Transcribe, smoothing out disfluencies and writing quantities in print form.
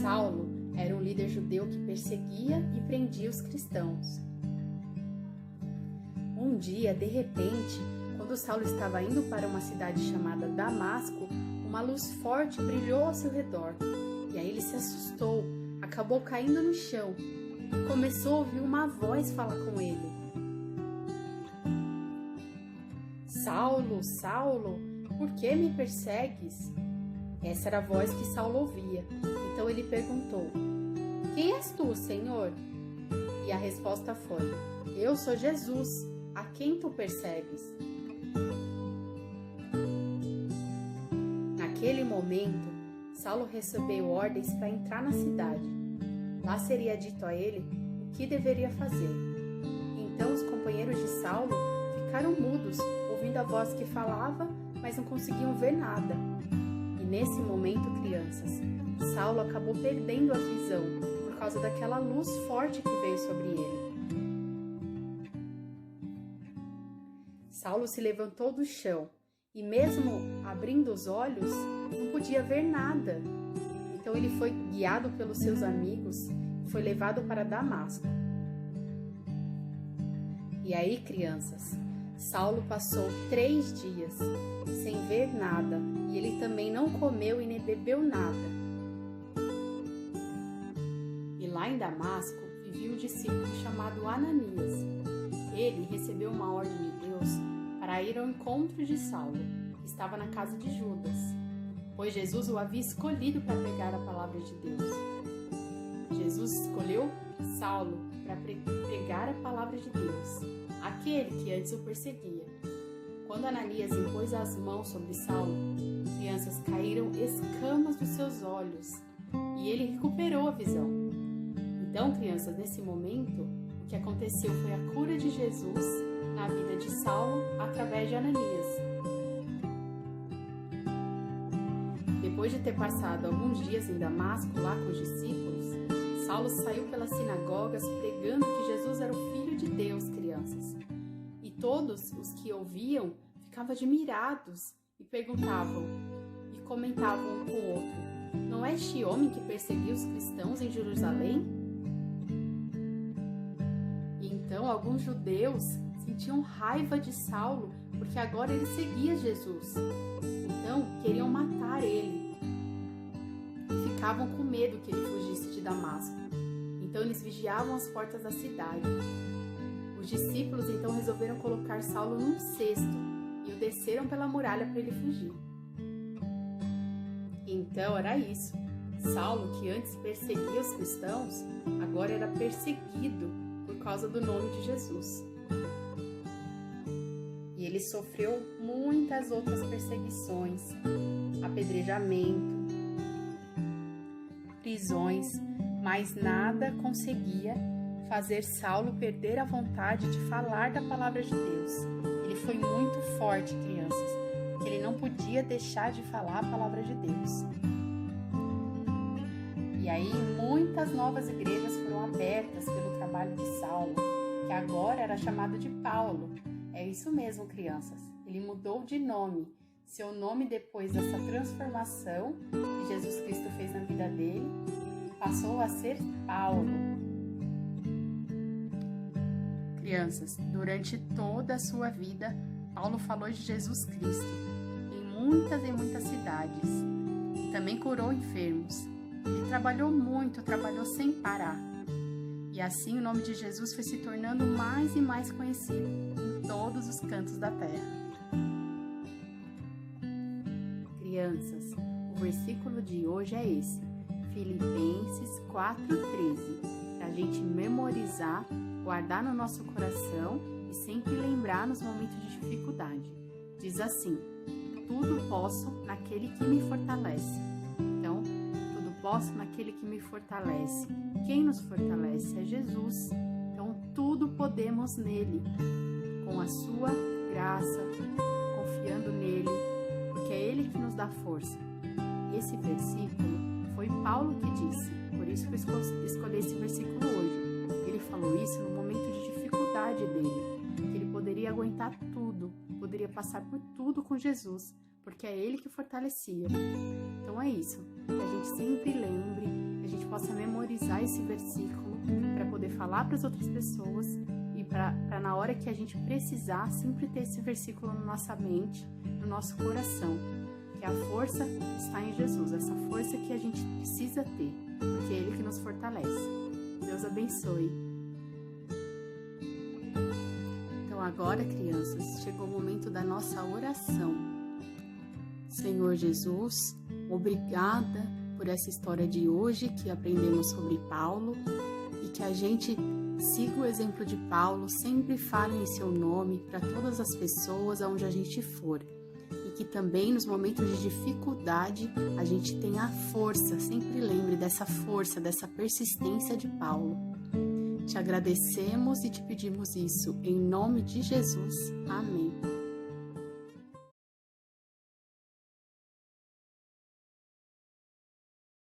Saulo era um líder judeu que perseguia e prendia os cristãos. Um dia, de repente, quando Saulo estava indo para uma cidade chamada Damasco, uma luz forte brilhou ao seu redor. E aí ele se assustou, acabou caindo no chão e começou a ouvir uma voz falar com ele. Saulo, Saulo, por que me persegues? Essa era a voz que Saulo ouvia. Então ele perguntou: Quem és tu, Senhor? E a resposta foi: Eu sou Jesus, a quem tu persegues? Naquele momento, Saulo recebeu ordens para entrar na cidade. Lá seria dito a ele o que deveria fazer. Então os companheiros de Saulo ficaram mudos, ouvindo a voz que falava, mas não conseguiam ver nada. E nesse momento, crianças, Saulo acabou perdendo a visão por causa daquela luz forte que veio sobre ele. Saulo se levantou do chão e, mesmo abrindo os olhos, não podia ver nada. Então ele foi guiado pelos seus amigos e foi levado para Damasco. E aí, crianças, Saulo passou 3 dias sem ver nada e ele também não comeu e nem bebeu nada. E lá em Damasco vivia um discípulo chamado Ananias. Ele recebeu uma ordem de Deus para ir ao encontro de Saulo, que estava na casa de Judas, pois Jesus o havia escolhido para pregar a palavra de Deus. Jesus escolheu Saulo para pregar a palavra de Deus, aquele que antes o perseguia. Quando Ananias impôs as mãos sobre Saulo, crianças, caíram escamas dos seus olhos e ele recuperou a visão. Então, crianças, nesse momento, o que aconteceu foi a cura de Jesus na vida de Saulo através de Ananias. Depois de ter passado alguns dias em Damasco lá com os discípulos, Saulo saiu pelas sinagogas pregando que Jesus era o Filho de Deus, crianças. E todos os que ouviam ficavam admirados e perguntavam e comentavam um com o outro: Não é este homem que perseguiu os cristãos em Jerusalém? E então alguns judeus sentiam raiva de Saulo porque agora ele seguia Jesus. Então queriam matar ele e ficavam com medo que ele fugisse de Damasco. Então eles vigiavam as portas da cidade. Os discípulos então resolveram colocar Saulo num cesto e o desceram pela muralha para ele fugir. Então era isso. Saulo, que antes perseguia os cristãos, agora era perseguido por causa do nome de Jesus. E ele sofreu muitas outras perseguições, apedrejamento, prisões, mas nada conseguia fazer Saulo perder a vontade de falar da palavra de Deus. Ele foi muito forte, crianças, porque ele não podia deixar de falar a palavra de Deus. E aí muitas novas igrejas foram abertas pelo trabalho de Saulo, que agora era chamado de Paulo. É isso mesmo, crianças. Ele mudou de nome. Seu nome, depois dessa transformação que Jesus Cristo fez na vida dele, passou a ser Paulo. Crianças, durante toda a sua vida, Paulo falou de Jesus Cristo em muitas cidades. E também curou enfermos. Ele trabalhou muito, trabalhou sem parar. E assim o nome de Jesus foi se tornando mais e mais conhecido em todos os cantos da terra. Crianças, o versículo de hoje é esse, Filipenses 4:13, para a gente memorizar, guardar no nosso coração e sempre lembrar nos momentos de dificuldade. Diz assim: tudo posso naquele que me fortalece. Então, tudo posso naquele que me fortalece. Quem nos fortalece é Jesus. Então, tudo podemos nele, com a sua graça, confiando nele, porque é ele que nos dá força. Esse versículo foi Paulo que disse, por isso que eu escolhi esse versículo hoje. Ele falou isso no momento de dificuldade dele, que ele poderia aguentar tudo, poderia passar por tudo com Jesus, porque é ele que fortalecia. Então é isso, que a gente sempre lembre, que a gente possa memorizar esse versículo para poder falar para as outras pessoas e para na hora que a gente precisar sempre ter esse versículo na nossa mente, no nosso coração, que a força está em Jesus, essa força que a gente precisa ter, porque é Ele que nos fortalece. Deus abençoe. Então agora, crianças, chegou o momento da nossa oração. Senhor Jesus, obrigada por essa história de hoje que aprendemos sobre Paulo e que a gente siga o exemplo de Paulo, sempre fale em seu nome para todas as pessoas aonde a gente for e que também nos momentos de dificuldade a gente tenha a força, sempre lembre dessa força, dessa persistência de Paulo. Te agradecemos e te pedimos isso em nome de Jesus. Amém.